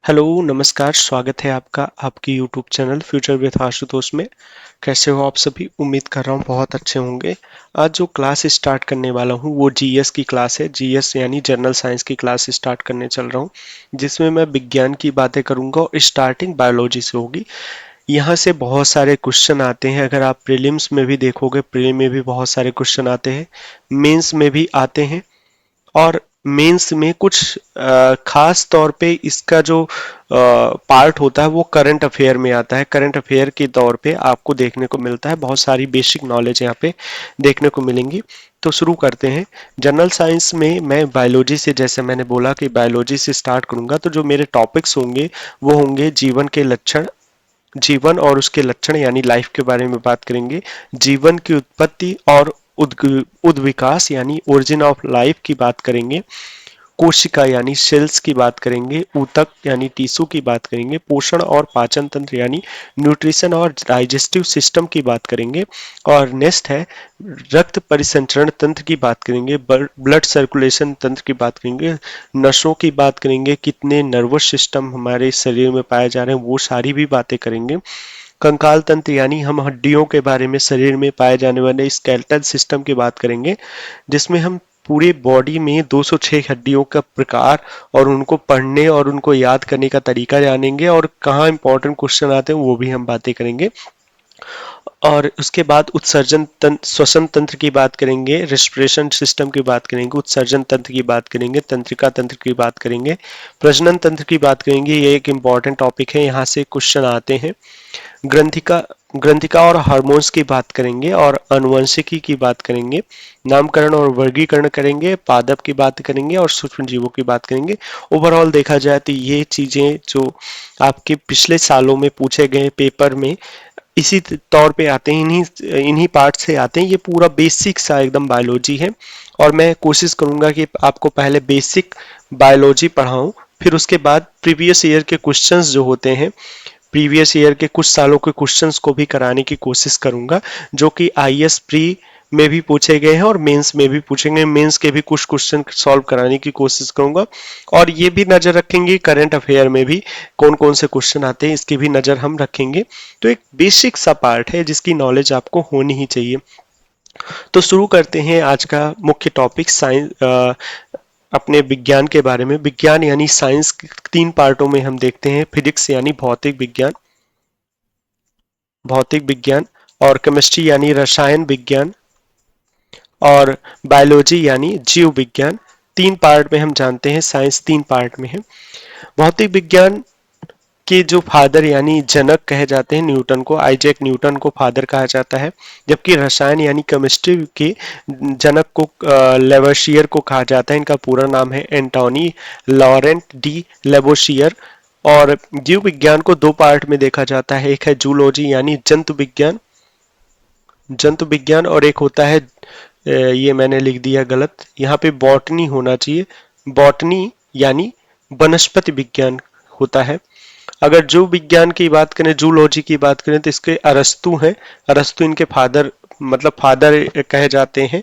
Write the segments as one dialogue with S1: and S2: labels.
S1: Hello, नमस्कार, स्वागत है आपका आपके YouTube channel future with Ashutosh में। कैसे हो आप सभी? उम्मीद कर रहा हूँ बहुत अच्छे होंगे। आज जो क्लास स्टार्ट करने वाला हूँ वो जीएस की क्लास है। जीएस यानी जनरल साइंस की क्लास स्टार्ट करने चल रहा हूँ, जिसमें मैं विज्ञान की बातें करूँगा और स्टार्टिंग बायोलॉजी से होगी। यहाँ से बहुत सारे क्वेश्चन आते हैं। अगर आप प्रीलिम्स में भी देखोगे, प्रीलिम में भी बहुत सारे क्वेश्चन आते हैं, मेंस में भी आते हैं। और मेंस में कुछ खास तौर पे इसका जो पार्ट होता है वो करंट अफेयर में आता है। करंट अफेयर के तौर पे आपको देखने को मिलता है। बहुत सारी बेसिक नॉलेज यहाँ पे देखने को मिलेंगी। तो शुरू करते हैं। जनरल साइंस में मैं बायोलॉजी से, जैसे मैंने बोला कि बायोलॉजी से स्टार्ट करूंगा, तो जो मेरे टॉपिक्स होंगे वो होंगे जीवन के लक्षण, जीवन और उसके लक्षण यानी लाइफ के बारे में बात करेंगे। जीवन की उत्पत्ति और उद्विकास यानी ओरिजिन ऑफ लाइफ की बात करेंगे। कोशिका यानी सेल्स की बात करेंगे। ऊतक यानी टिश्यू की बात करेंगे। पोषण और पाचन तंत्र यानी न्यूट्रिशन और डाइजेस्टिव सिस्टम की बात करेंगे। और नेक्स्ट है रक्त परिसंचरण तंत्र की बात करेंगे। ब्लड सर्कुलेशन तंत्र की बात करेंगे। नसों की बात करेंगे, कितने नर्वस सिस्टम हमारे शरीर में पाए जा रहे हैं वो सारी भी बातें करेंगे। कंकाल तंत्र यानी हम हड्डियों के बारे में, शरीर में पाए जाने वाले स्केलेटल सिस्टम की बात करेंगे, जिसमें हम पूरे बॉडी में 206 हड्डियों का प्रकार और उनको पढ़ने और उनको याद करने का तरीका जानेंगे, और कहाँ इंपॉर्टेंट क्वेश्चन आते हैं वो भी हम बातें करेंगे। और उसके बाद उत्सर्जन तंत्र, श्वसन तंत्र की बात करेंगे, रेस्पिरेशन सिस्टम की बात करेंगे, उत्सर्जन तंत्र की बात करेंगे, तंत्रिका तंत्र की बात करेंगे, प्रजनन तंत्र की बात करेंगे। ये एक इम्पॉर्टेंट टॉपिक है, यहाँ से क्वेश्चन आते हैं। ग्रंथिका ग्रंथिका और हार्मोन्स की बात करेंगे और आनुवंशिकी की बात करेंगे। नामकरण और वर्गीकरण करेंगे। पादप की बात करेंगे और सूक्ष्म जीवों की बात करेंगे। ओवरऑल देखा जाए तो ये चीजें जो आपके पिछले सालों में पूछे गए पेपर में इसी तौर पे आते हैं, इन्हीं इन्हीं पार्ट से आते हैं। ये पूरा बेसिक सा एकदम बायोलॉजी है, और मैं कोशिश करूंगा कि आपको पहले बेसिक बायोलॉजी पढ़ाऊं, फिर उसके बाद प्रीवियस ईयर के क्वेश्चंस जो होते हैं, प्रीवियस ईयर के कुछ सालों के क्वेश्चंस को भी कराने की कोशिश करूंगा, जो कि आईएएस प्री में भी पूछे गए हैं और मेंस में भी पूछेंगे। मेंस के भी कुछ क्वेश्चन सॉल्व कराने की कोशिश करूंगा, और ये भी नजर रखेंगे करंट अफेयर में भी कौन कौन से क्वेश्चन आते हैं, इसकी भी नजर हम रखेंगे। तो एक बेसिक सा पार्ट है जिसकी नॉलेज आपको होनी ही चाहिए। तो शुरू करते हैं आज का मुख्य टॉपिक, साइंस, अपने विज्ञान के बारे में। विज्ञान यानी साइंस तीन पार्टों में हम देखते हैं। फिजिक्स यानी भौतिक विज्ञान, और केमिस्ट्री यानी रसायन विज्ञान, और बायोलॉजी यानी जीव विज्ञान। तीन पार्ट में हम जानते हैं, साइंस तीन पार्ट में है। भौतिक विज्ञान के जो फादर यानी जनक कहे जाते हैं न्यूटन को, आइजैक न्यूटन को फादर कहा जाता है। जबकि रसायन यानी केमिस्ट्री के जनक को लेवोसियर को कहा जाता है। इनका पूरा नाम है एंटोनी लॉरेंट डी लेवोसियर। और जीव विज्ञान को दो पार्ट में देखा जाता है, एक है जूलॉजी यानी जंतु विज्ञान, और एक होता है ये मैंने लिख दिया गलत, यहाँ पे बॉटनी होना चाहिए, बॉटनी यानी वनस्पति विज्ञान होता है। अगर जीव विज्ञान की बात करें, जूलॉजी की बात करें, तो इसके अरस्तु हैं। अरस्तु इनके फादर, मतलब फादर कहे जाते हैं।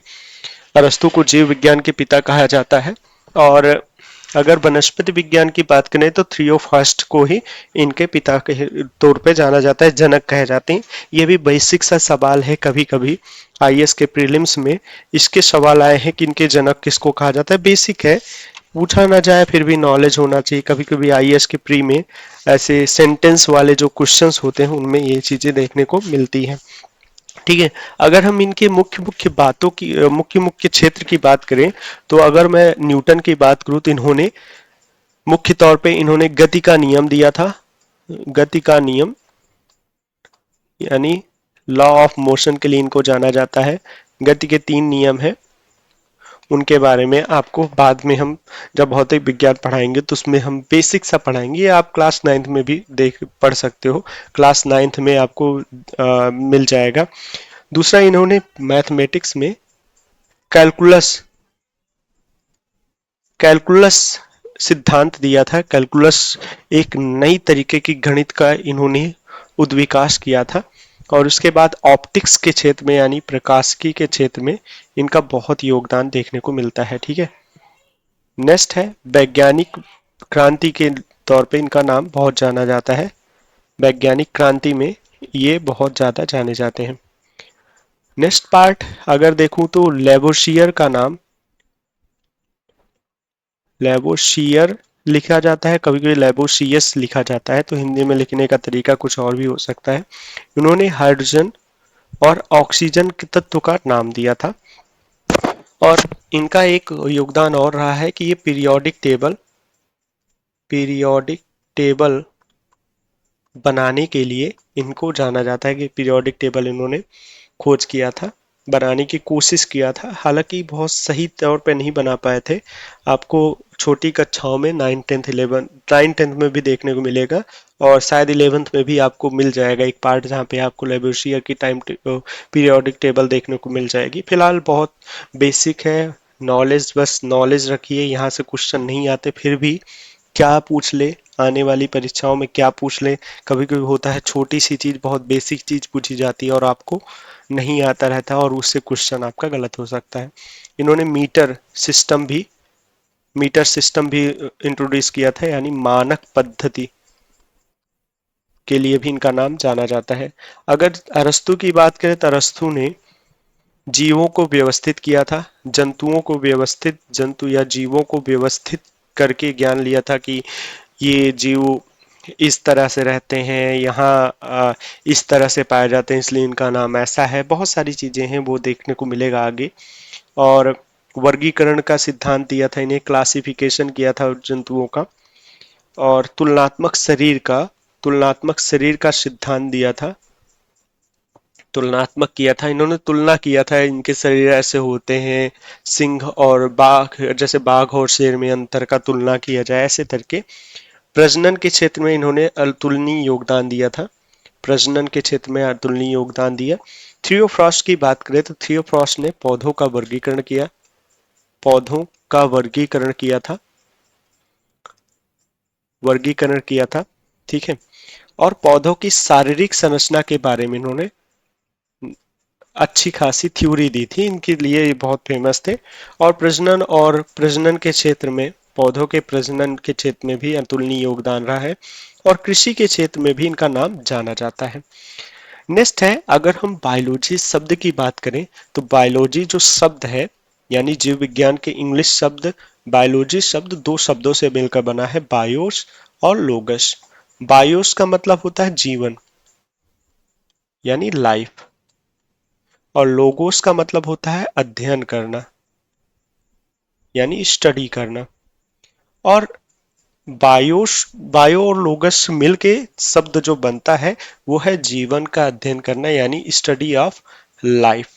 S1: अरस्तु को जीव विज्ञान के पिता कहा जाता है। और अगर वनस्पति विज्ञान की बात करें तो थियोफास्ट को ही इनके पिता के तौर पे जाना जाता है, जनक कहे जाते हैं। ये भी बेसिक सा सवाल है, कभी कभी आईएएस के प्रीलिम्स में इसके सवाल आए हैं कि इनके जनक किसको कहा जाता है। बेसिक है, पूछा ना जाए फिर भी नॉलेज होना चाहिए। कभी कभी आईएएस के प्री में ऐसे सेंटेंस वाले जो क्वेश्चंस होते हैं उनमें ये चीजें देखने को मिलती हैं। ठीक है, अगर हम इनके मुख्य मुख्य बातों की, मुख्य मुख्य क्षेत्र की बात करें, तो अगर मैं न्यूटन की बात करूं तो इन्होंने मुख्य तौर पे इन्होंने गति का नियम दिया था। गति का नियम यानी लॉ ऑफ मोशन के लिए इनको जाना जाता है। गति के तीन नियम है, उनके बारे में आपको बाद में हम जब भौतिक विज्ञान पढ़ाएंगे तो उसमें हम बेसिक सा पढ़ाएंगे। ये आप क्लास 9th में भी देख पढ़ सकते हो, क्लास 9th में आपको मिल जाएगा। दूसरा, इन्होंने मैथमेटिक्स में कैलकुलस कैलकुलस सिद्धांत दिया था। कैलकुलस एक नई तरीके की गणित का इन्होंने उद्विकास किया था। और उसके बाद ऑप्टिक्स के क्षेत्र में यानी प्रकाशिकी के क्षेत्र में इनका बहुत योगदान देखने को मिलता है। ठीक है, नेक्स्ट है वैज्ञानिक क्रांति के तौर पे इनका नाम बहुत जाना जाता है। वैज्ञानिक क्रांति में ये बहुत ज़्यादा जाने जाते हैं। नेक्स्ट पार्ट अगर देखूं तो लेवोशियर का नाम, लेवोशियर लिखा जाता है, कभी कभी लेवोशियस लिखा जाता है, तो हिंदी में लिखने का तरीका कुछ और भी हो सकता है। उन्होंने हाइड्रोजन और ऑक्सीजन के तत्व का नाम दिया था। और इनका एक योगदान और रहा है कि ये पीरियोडिक टेबल बनाने के लिए इनको जाना जाता है, कि पीरियोडिक टेबल इन्होंने खोज किया था, बनाने की कोशिश किया था। हालांकि बहुत सही तौर पे नहीं बना पाए थे। आपको छोटी कक्षाओं में 9th में भी देखने को मिलेगा, और शायद 11th में भी आपको मिल जाएगा एक पार्ट जहाँ पे आपको लेबोरेशियर की पीरियोडिक टेबल देखने को मिल जाएगी। फिलहाल बहुत बेसिक है नॉलेज, बस नॉलेज रखिए, यहाँ से क्वेश्चन नहीं आते, फिर भी क्या पूछ ले, आने वाली परीक्षाओं में क्या पूछ ले। कभी कभी होता है छोटी सी चीज, बहुत बेसिक चीज पूछी जाती है और आपको नहीं आता रहता है, और उससे क्वेश्चन आपका गलत हो सकता है। इन्होंने मीटर सिस्टम भी इंट्रोड्यूस किया था, यानी मानक पद्धति के लिए भी इनका नाम जाना जाता है। अगर अरस्तु की बात करें तो अरस्तु ने जीवों को व्यवस्थित किया था, जंतु या जीवों को व्यवस्थित करके ज्ञान लिया था कि ये जीव इस तरह से रहते हैं, यहाँ इस तरह से पाए जाते हैं, इसलिए इनका नाम ऐसा है। बहुत सारी चीजें हैं, वो देखने को मिलेगा आगे। और वर्गीकरण का सिद्धांत दिया था इन्हें, क्लासिफिकेशन किया था जंतुओं का। और तुलनात्मक शरीर का सिद्धांत दिया था, तुलनात्मक किया था इन्होंने, तुलना किया था इनके शरीर ऐसे होते हैं, सिंह और बाघ, जैसे बाघ और शेर में अंतर का तुलना किया जाए, ऐसे करके। प्रजनन के क्षेत्र में इन्होंने अतुलनीय योगदान दिया था, प्रजनन के क्षेत्र में अतुलनीय योगदान दिया। थियोफ्रास्ट की बात करें तो थियोफ्रास्ट ने पौधों का वर्गीकरण किया था, ठीक है। और पौधों की शारीरिक संरचना के बारे में इन्होंने अच्छी खासी थ्योरी दी थी, इनके लिए ये बहुत फेमस थे। और प्रजनन के क्षेत्र में, पौधों के प्रजनन के क्षेत्र में भी अतुलनीय योगदान रहा है, और कृषि के क्षेत्र में भी इनका नाम जाना जाता है। नेक्स्ट है, अगर हम बायोलॉजी शब्द की बात करें तो बायोलॉजी जो शब्द है, यानी जीव विज्ञान के इंग्लिश शब्द, बायोलॉजी शब्द दो शब्दों से मिलकर बना है, बायोस और लोगस। बायोस का मतलब होता है जीवन, यानी लाइफ, और लोगोस का मतलब होता है अध्ययन करना, यानी स्टडी करना। और बायो और लोगस मिलके शब्द जो बनता है वो है जीवन का अध्ययन करना, यानी स्टडी ऑफ लाइफ।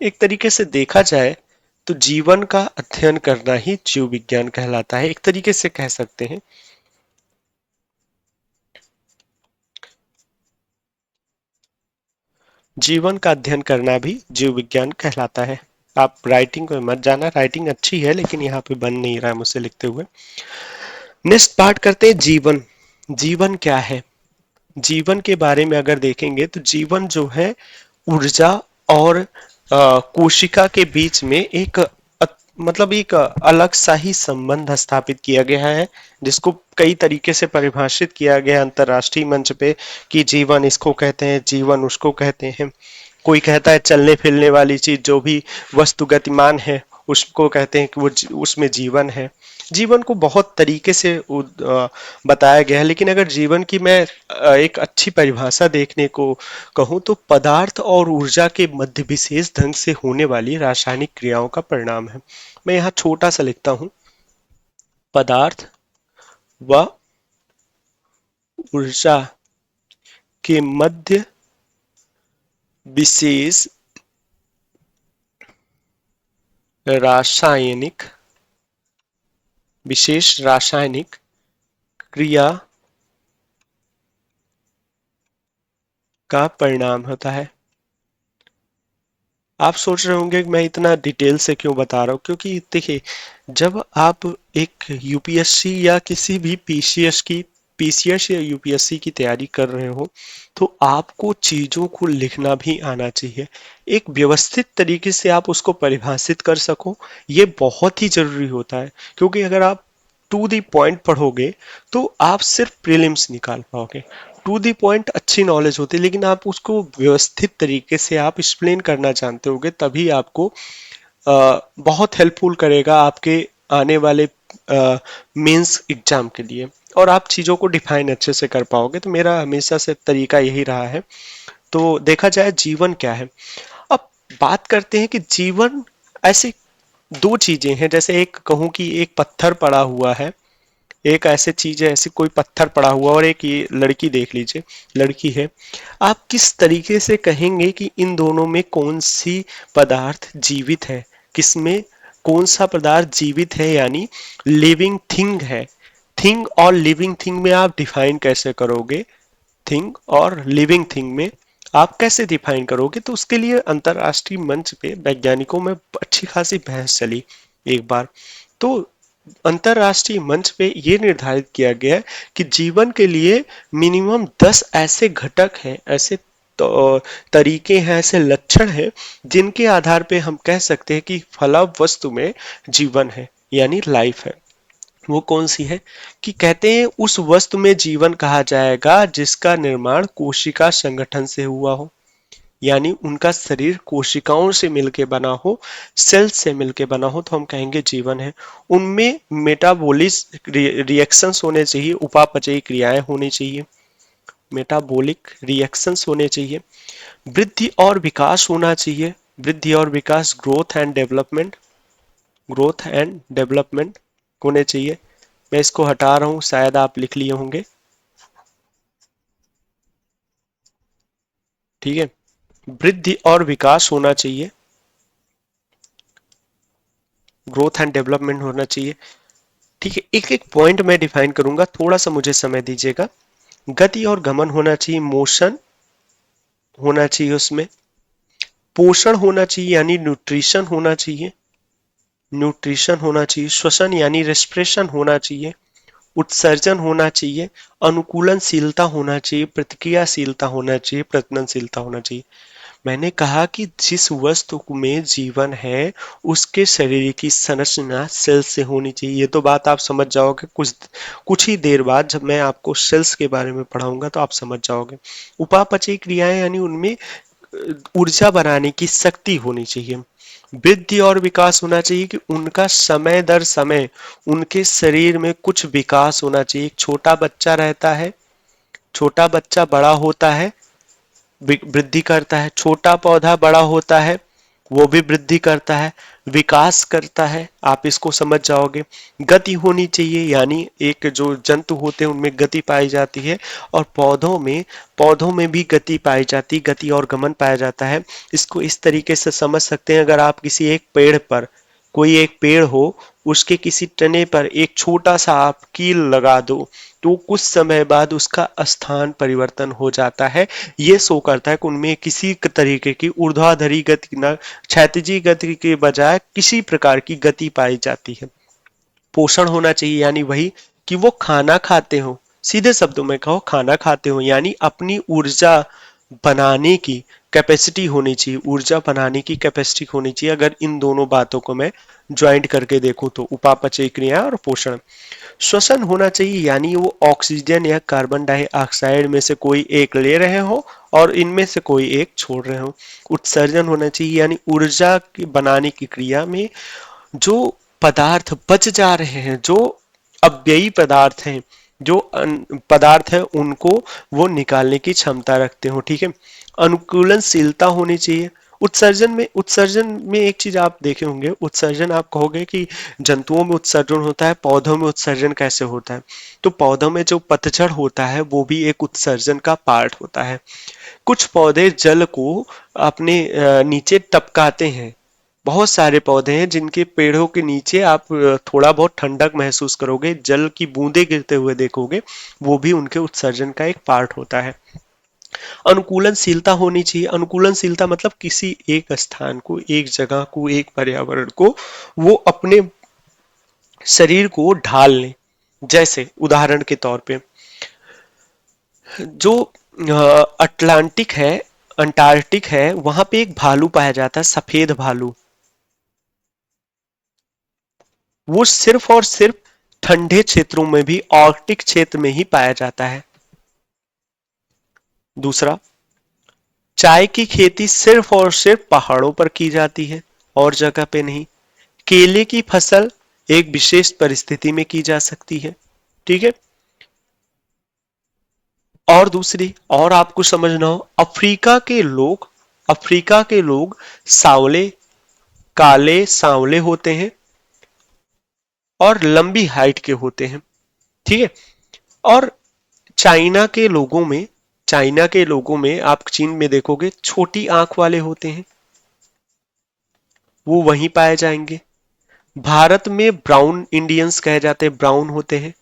S1: एक तरीके से देखा जाए तो जीवन का अध्ययन करना ही जीव विज्ञान कहलाता है, एक तरीके से कह सकते हैं। जीवन का अध्ययन करना भी जीव विज्ञान कहलाता है। आप राइटिंग को मत जाना, राइटिंग अच्छी है लेकिन यहाँ पे बन नहीं रहा है मुझसे लिखते हुए। नेक्स्ट पार्ट करते हैं जीवन। जीवन क्या है? जीवन के बारे में अगर देखेंगे तो जीवन जो है ऊर्जा और कोशिका के बीच में मतलब एक अलग सा ही संबंध स्थापित किया गया है, जिसको कई तरीके से परिभाषित किया गया है अंतरराष्ट्रीय मंच पे, कि जीवन इसको कहते हैं, जीवन उसको कहते हैं। कोई कहता है चलने फिरने वाली चीज, जो भी वस्तु गतिमान है उसको कहते हैं कि उसमें जीवन है। जीवन को बहुत तरीके से बताया गया है, लेकिन अगर जीवन की मैं एक अच्छी परिभाषा देखने को कहूँ तो पदार्थ और ऊर्जा के मध्य विशेष ढंग से होने वाली रासायनिक क्रियाओं का परिणाम है। मैं यहाँ छोटा सा लिखता हूँ, पदार्थ व ऊर्जा के मध्य विशेष रासायनिक क्रिया का परिणाम होता है। आप सोच रहे होंगे कि मैं इतना डिटेल से क्यों बता रहा हूँ, क्योंकि देखिए, जब आप एक यूपीएससी या किसी भी पीसीएस या यूपीएससी की तैयारी कर रहे हो तो आपको चीजों को लिखना भी आना चाहिए, एक व्यवस्थित तरीके से आप उसको परिभाषित कर सको, ये बहुत ही जरूरी होता है। क्योंकि अगर आप टू दी पॉइंट पढ़ोगे तो आप सिर्फ प्रीलिम्स निकाल पाओगे। टू दी पॉइंट अच्छी नॉलेज होती है, लेकिन आप उसको व्यवस्थित तरीके से आप एक्सप्लेन करना जानते होगे, तभी आपको बहुत हेल्पफुल करेगा आपके आने वाले मेंस एग्जाम के लिए, और आप चीज़ों को डिफाइन अच्छे से कर पाओगे। तो मेरा हमेशा से तरीका यही रहा है। तो देखा जाए जीवन क्या है, अब बात करते हैं कि जीवन ऐसी दो चीजें हैं, जैसे एक कहूं कि एक पत्थर पड़ा हुआ है, एक ऐसी चीज है, ऐसी कोई पत्थर पड़ा हुआ, और एक ये लड़की देख लीजिए, लड़की है। आप किस तरीके से कहेंगे कि इन दोनों में कौन सी पदार्थ जीवित है, किसमें कौन सा पदार्थ जीवित है, यानी लिविंग थिंग है। थिंग और लिविंग थिंग में आप डिफाइन कैसे करोगे, थिंग और लिविंग थिंग में आप कैसे डिफाइन करोगे? तो उसके लिए अंतरराष्ट्रीय मंच पे वैज्ञानिकों में अच्छी खासी बहस चली एक बार। तो अंतरराष्ट्रीय मंच पे ये निर्धारित किया गया कि जीवन के लिए मिनिमम 10 ऐसे घटक हैं, ऐसे तो तरीके हैं, ऐसे लक्षण हैं, जिनके आधार पे हम कह सकते हैं कि फला वस्तु में जीवन है, यानी लाइफ है। वो कौन सी है कि कहते हैं उस वस्तु में जीवन कहा जाएगा जिसका निर्माण कोशिका संगठन से हुआ हो, यानी उनका शरीर कोशिकाओं से मिलके बना हो, सेल से मिलके बना हो, तो हम कहेंगे जीवन है। उनमें मेटाबॉलिक रिएक्शंस होने चाहिए, उपापचयी क्रियाएं होनी चाहिए, मेटाबॉलिक रिएक्शंस होने चाहिए, वृद्धि और विकास होना चाहिए, वृद्धि और विकास, growth and development, growth and development होने चाहिए। मैं इसको हटा रहा हूं, शायद आप लिख लिए होंगे। ठीक है, वृद्धि और विकास होना चाहिए, ग्रोथ एंड डेवलपमेंट होना चाहिए। ठीक है, एक एक पॉइंट मैं डिफाइन करूंगा, थोड़ा सा मुझे समय दीजिएगा। गति और गमन होना चाहिए, मोशन होना चाहिए उसमें, पोषण होना चाहिए यानी न्यूट्रिशन होना चाहिए, न्यूट्रिशन होना चाहिए, श्वसन यानी रेस्पिरेशन होना चाहिए, उत्सर्जन होना चाहिए, अनुकूलनशीलता होना चाहिए, प्रतिक्रियाशीलता होना चाहिए, प्रजननशीलता होना चाहिए। मैंने कहा कि जिस वस्तु में जीवन है उसके शरीर की संरचना सेल से होनी चाहिए। ये तो बात आप समझ जाओगे, कुछ कुछ ही देर बाद जब मैं आपको सेल्स के बारे में पढ़ाऊंगा तो आप समझ जाओगे। उपापचयी क्रियाएं यानी उनमें ऊर्जा बनाने की शक्ति होनी चाहिए। वृद्धि और विकास होना चाहिए कि उनका समय दर समय उनके शरीर में कुछ विकास होना चाहिए। एक छोटा बच्चा रहता है, छोटा बच्चा बड़ा होता है, वृद्धि करता है, छोटा पौधा बड़ा होता है, वो भी वृद्धि करता है, विकास करता है, आप इसको समझ जाओगे। गति होनी चाहिए, यानी एक जो जंतु होते हैं उनमें गति पाई जाती है, और पौधों में भी गति पाई जाती है, गति और गमन पाया जाता है। इसको इस तरीके से समझ सकते हैं, अगर आप किसी एक पेड़ पर, कोई एक पेड़ हो, उसके किसी तने पर एक छोटा सा आप कील लगा दो, तो कुछ समय बाद उसका स्थान परिवर्तन हो जाता है। ये शो करता है कि उनमें किसी तरीके की ऊर्ध्वाधरी गति न, क्षैतिजी गति के बजाय किसी प्रकार की गति पाई जाती है। पोषण होना चाहिए, यानी वही कि वो खाना खाते हो, सीधे शब्दों में कहो खाना खाते हो, यानी अपनी ऊर्जा बनाने की कैपेसिटी होनी चाहिए, ऊर्जा बनाने की कैपेसिटी होनी चाहिए। अगर इन दोनों बातों को मैं ज्वाइंट करके देखूं तो उपापचय क्रिया और पोषण। श्वसन होना चाहिए, यानी वो ऑक्सीजन या कार्बन डाइऑक्साइड में से कोई एक ले रहे हो और इनमें से कोई एक छोड़ रहे हो। उत्सर्जन होना चाहिए, यानी ऊर्जा की बनाने की क्रिया में जो पदार्थ बच जा रहे हैं, जो अपव्ययी पदार्थ हैं, जो पदार्थ है उनको वो निकालने की क्षमता रखते हो। ठीक है, अनुकूलनशीलता होनी चाहिए। उत्सर्जन में एक चीज आप देखे होंगे, उत्सर्जन आप कहोगे कि जंतुओं में उत्सर्जन होता है, पौधों में उत्सर्जन कैसे होता है? तो पौधों में जो पतझड़ होता है वो भी एक उत्सर्जन का पार्ट होता है। कुछ पौधे जल को अपने नीचे टपकाते हैं। बहुत सारे पौधे हैं जिनके पेड़ों के नीचे आप थोड़ा बहुत ठंडक महसूस करोगे, जल की बूंदे गिरते हुए देखोगे, वो भी उनके उत्सर्जन का एक पार्ट होता है। अनुकूलनशीलता होनी चाहिए, अनुकूलनशीलता मतलब किसी एक स्थान को, एक जगह को, एक पर्यावरण को वो अपने शरीर को ढाल लें। जैसे उदाहरण के तौर पे जो अटलांटिक है, अंटार्कटिक है, वहां पे एक भालू पाया जाता है, सफेद भालू। वो सिर्फ और सिर्फ ठंडे क्षेत्रों में भी आर्कटिक क्षेत्र में ही पाया जाता है। दूसरा, चाय की खेती सिर्फ और सिर्फ पहाड़ों पर की जाती है और जगह पे नहीं। केले की फसल एक विशेष परिस्थिति में की जा सकती है। ठीक है। और दूसरी, और आपको समझना हो, अफ्रीका के लोग सांवले, काले सांवले होते हैं और लंबी हाइट के होते हैं। ठीक है। और चाइना के लोगों में चाइना के लोगों में आप चीन में देखोगे छोटी आंख वाले होते हैं, वो वहीं पाए जाएंगे। भारत में ब्राउन इंडियंस कहे जाते हैं, ब्राउन होते हैं।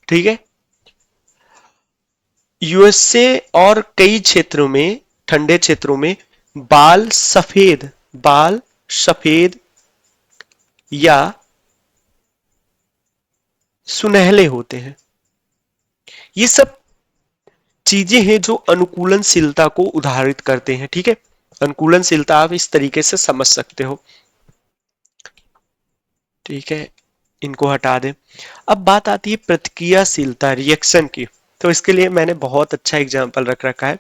S1: ठीक है। यूएसए और कई क्षेत्रों में, ठंडे क्षेत्रों में बाल सफेद या सुनहले होते हैं। ये सब चीजें हैं जो अनुकूलनशीलता को उदाहरित करते हैं। ठीक है। अनुकूलनशीलता आप इस तरीके से समझ सकते हो। ठीक है, इनको हटा दें। अब बात आती है प्रतिक्रियाशीलता, रिएक्शन की। तो इसके लिए मैंने बहुत अच्छा एग्जाम्पल रख रखा है।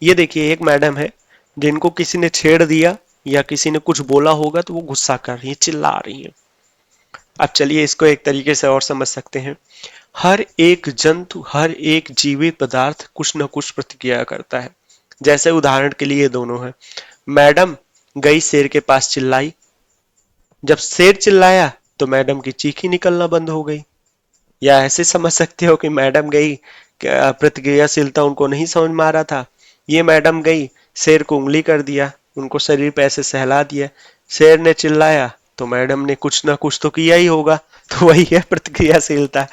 S1: ये देखिए, एक मैडम है जिनको किसी ने छेड़ दिया या किसी ने कुछ बोला होगा तो वो गुस्सा कर रही है, चिल्ला रही है। अब चलिए इसको एक तरीके से और समझ सकते हैं। हर एक जंतु, हर एक जीवित पदार्थ कुछ न कुछ प्रतिक्रिया करता है। जैसे उदाहरण के लिए ये दोनों है। मैडम गई शेर के पास, चिल्लाई। जब शेर चिल्लाया तो मैडम की चीख ही निकलना बंद हो गई। या ऐसे समझ सकते हो कि मैडम गई, प्रतिक्रियाशीलता उनको नहीं समझ में आ रहा था। ये मैडम गई, शेर को उंगली कर दिया, उनको शरीर पे ऐसे सहला दिया। शेर ने चिल्लाया तो मैडम ने कुछ ना कुछ तो किया ही होगा। तो वही है प्रतिक्रियाशीलता।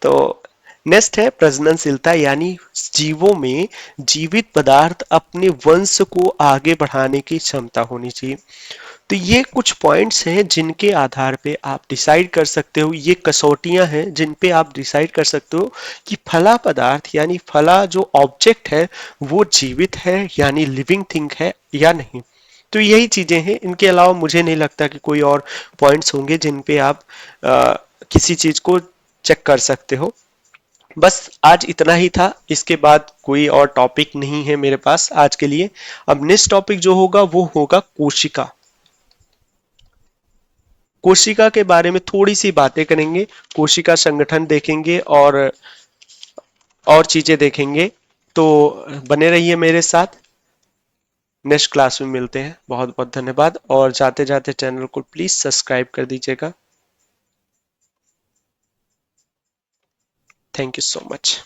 S1: तो नेक्स्ट है प्रजननशीलता, यानी जीवों में, जीवित पदार्थ अपने वंश को आगे बढ़ाने की क्षमता होनी चाहिए। तो ये कुछ पॉइंट्स हैं जिनके आधार पे आप डिसाइड कर सकते हो, ये कसौटियां हैं जिन पे आप डिसाइड कर सकते हो कि फला पदार्थ यानी फला जो ऑब्जेक्ट है वो जीवित है यानी लिविंग थिंग है या नहीं। तो यही चीजें हैं, इनके अलावा मुझे नहीं लगता कि कोई और पॉइंट्स होंगे जिन पे आप किसी चीज को चेक कर सकते हो। बस आज इतना ही था, इसके बाद कोई और टॉपिक नहीं है मेरे पास आज के लिए। अब नेक्स्ट टॉपिक जो होगा वो होगा कोशिका। कोशिका के बारे में थोड़ी सी बातें करेंगे, कोशिका संगठन देखेंगे और चीजें देखेंगे। तो बने रहिए मेरे साथ, नेक्स्ट क्लास में मिलते हैं। बहुत बहुत धन्यवाद, और जाते जाते चैनल को प्लीज सब्सक्राइब कर दीजिएगा। Thank you so much.